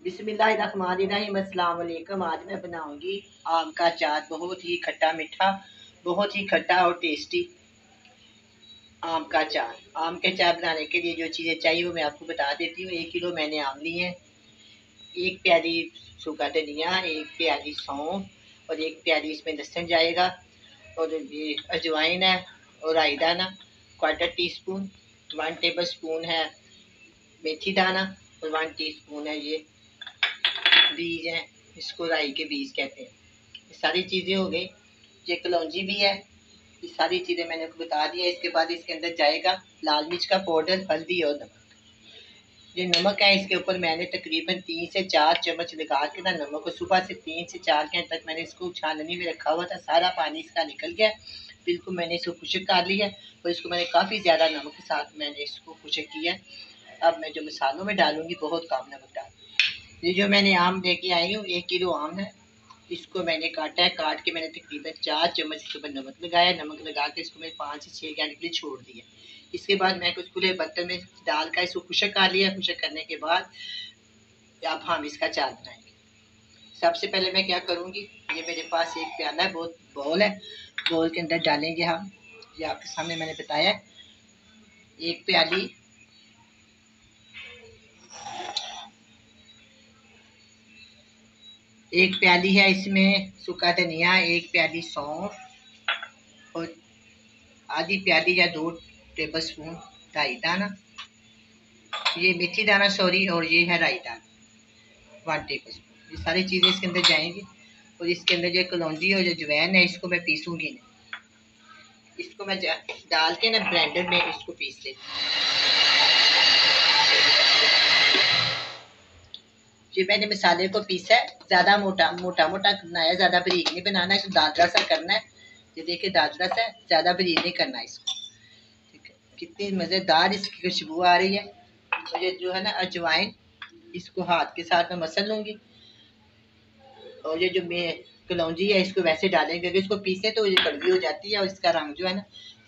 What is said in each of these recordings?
बिस्मिल्लाहिर्रहमानिर्रहीम। अस्सलाम वालेकुम। आज मैं बनाऊंगी आम का अचार। बहुत ही खट्टा मीठा, बहुत ही खट्टा और टेस्टी आम का अचार। आम के अचार बनाने के लिए जो चीज़ें चाहिए वो मैं आपको बता देती हूँ। 1 किलो मैंने आम लिए हैं, 1 प्याली सूखा धनिया, 1 प्याली सौंफ और 1 प्याली इसमें लहसुन जाएगा, और ये अजवाइन है और राई दाना 1/4 टीस्पून, 1 टेबल स्पून है मेथी दाना और 1 टीस्पून है ये बीज हैं, इसको राई के बीज कहते हैं। ये सारी चीज़ें हो गई। ये कलौंजी भी है। ये सारी चीज़ें मैंने आपको बता दी है। इसके बाद इसके अंदर जाएगा लाल मिर्च का पाउडर, हल्दी और नमक। ये नमक है, इसके ऊपर मैंने तकरीबन 3 से 4 चम्मच लगा के ना नमक को सुबह से 3 से 4 घंटे तक मैंने इसको छाननी में रखा हुआ था। सारा पानी इसका निकल गया, बिल्कुल मैंने इसको खुश्क कर लिया और इसको मैंने काफ़ी ज़्यादा नमक के साथ मैंने इसको खुश्क किया। अब मैं जो मसालों में डालूंगी बहुत कम नमक डाल। ये जो मैंने आम लेके आई हूँ 1 किलो आम है, इसको मैंने काटा है। काट के मैंने तकरीबन 4 चम्मच इसके ऊपर नमक लगाया। नमक लगा के इसको मैंने 5 से 6 घंटे के लिए छोड़ दिया। इसके बाद मैं कुछ खुले बर्तन में डालकर इसको खुश्क कर लिया। खुश्क करने के बाद अब हम इसका अचार बनाएंगे। सबसे पहले मैं क्या करूँगी, ये मेरे पास एक प्याला है, बहुत बॉल है, बॉल के अंदर डालेंगे हम। ये आपके सामने मैंने बताया, एक प्याली एक प्याली है इसमें सूखा धनिया, 1 प्याली सौंफ और आधी प्याली या 2 टेबल स्पून राई दाना, ये मेथी दाना सॉरी, और ये है राई दाना 1 टेबल स्पून। ये सारी चीज़ें इसके अंदर जाएंगी। और इसके अंदर जो कलौंजी और जो अजवाइन है इसको मैं पीसूंगी नहीं, इसको मैं डाल के ना ब्लेंडर में इसको पीस लेती हूँ। ये मैंने मसाले को पीसा है, ज़्यादा मोटा मोटा मोटा करना है, ज़्यादा बारीक नहीं बनाना है, इसको दादरा सा करना है। ये देखिए दादरा सा, ज़्यादा बारीक नहीं करना है इसको। ठीक है, कितनी मज़ेदार इसकी खुशबू आ रही है। तो ये जो है ना अजवाइन, इसको हाथ के साथ में मसल लूँगी। और ये जो मैं कलौंजी है इसको वैसे डालेंगे, क्योंकि इसको पीसे तो ये कड़वी हो जाती है और इसका रंग जो है ना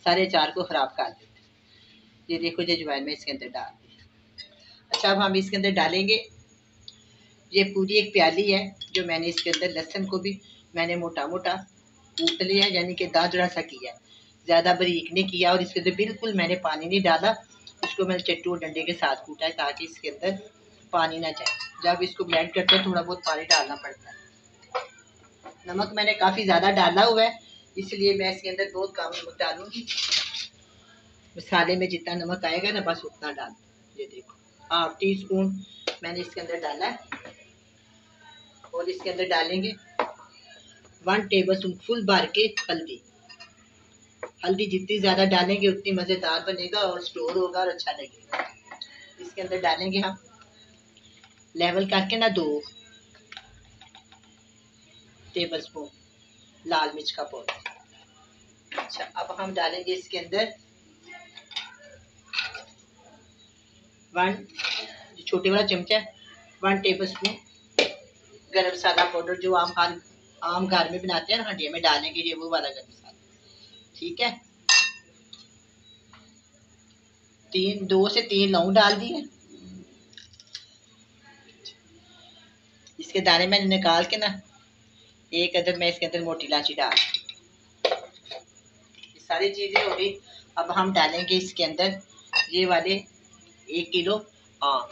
सारे अचार को ख़राब कर देते हैं। ये देखो ये अजवाइन में इसके अंदर डाल दी। अच्छा, अब हम इसके अंदर डालेंगे, ये पूरी 1 प्याली है जो मैंने इसके अंदर लहसुन को भी मैंने मोटा मोटा कूट लिया, यानी कि दादरा सा किया, ज़्यादा बारीक नहीं किया। और इसके अंदर बिल्कुल मैंने पानी नहीं डाला, इसको मैंने चट्टू डंडे के साथ कूटा है ताकि इसके अंदर पानी ना जाए। जब इसको ब्लेंड करते हैं थोड़ा बहुत पानी डालना पड़ता है। नमक मैंने काफ़ी ज़्यादा डाला हुआ है, इसलिए मैं इसके अंदर बहुत कम नमक डालूंगी। मसाले में जितना नमक आएगा ना बस उतना डाल। ये देखो 1/2 टीस्पून मैंने इसके अंदर डाला है। और इसके अंदर डालेंगे 1 टेबल स्पून फुल भर के हल्दी। हल्दी जितनी ज़्यादा डालेंगे उतनी मज़ेदार बनेगा और स्टोर होगा और अच्छा लगेगा। इसके अंदर डालेंगे हम लेवल करके ना 2 टेबल स्पून लाल मिर्च का पाउडर। अच्छा, अब हम डालेंगे इसके अंदर 1 छोटे वाला चमचा 1 टेबल स्पून गरम मसाला पाउडर, जो आम घर में बनाते हैं ना हंडिया में डालेंगे, ये वो वाला गरम मसाला। ठीक है, 2 से 3 लौंग डाल दिए। इसके दाने मैंने निकाल के ना 1 अदद मैं इसके अंदर मोटी इलायची डाल। ये सारी चीज़ें हो गई। अब हम डालेंगे इसके अंदर ये वाले 1 किलो आम,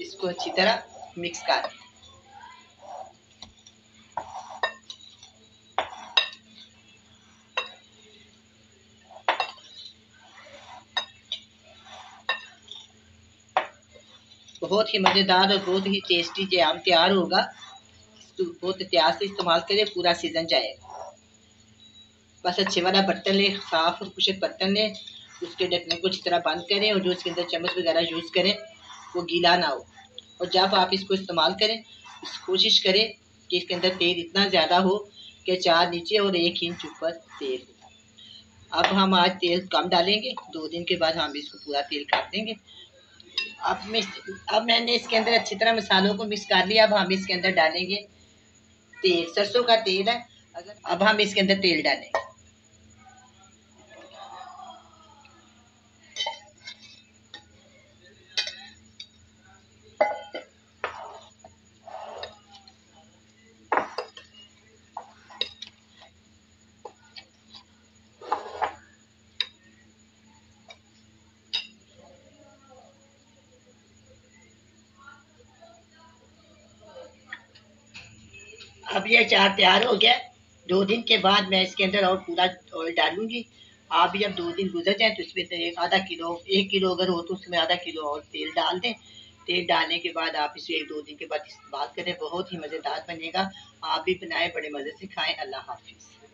इसको अच्छी तरह मिक्स कर। बहुत ही मज़ेदार और बहुत ही टेस्टी जो आम तैयार होगा। तो बहुत एहतियात से इस्तेमाल करें, पूरा सीजन जाएगा। बस अच्छे वाला बर्तन लें, साफ और खुशक बर्तन लें, उसके ढक्कन को अच्छी तरह बंद करें और जो इसके अंदर चम्मच वगैरह यूज़ करें वो गीला ना हो। और जब आप इसको इस्तेमाल करें कोशिश करें कि इसके अंदर तेल इतना ज़्यादा हो कि 4 नीचे और 1 इंच ऊपर तेल हो। अब हम आज तेल कम डालेंगे, 2 दिन के बाद हम इसको पूरा तेल कर देंगे। अब मैंने इसके अंदर अच्छी तरह मसालों को मिक्स कर लिया। अब हम इसके अंदर डालेंगे तेल, सरसों का तेल है। अब हम इसके अंदर तेल डालेंगे। अब ये अचार तैयार हो गया। 2 दिन के बाद मैं इसके अंदर और पूरा ऑयल डालूंगी। आप भी जब 2 दिन गुजर जाए तो इसमें एक आधा किलो, 1 किलो अगर हो तो उसमें आधा किलो और तेल डाल दें। तेल डालने के बाद आप इसे 1-2 दिन के बाद इस्तेमाल करें, बहुत ही मज़ेदार बनेगा। आप भी बनाएं, बड़े मज़े से खाएं। अल्लाह हाफिज़।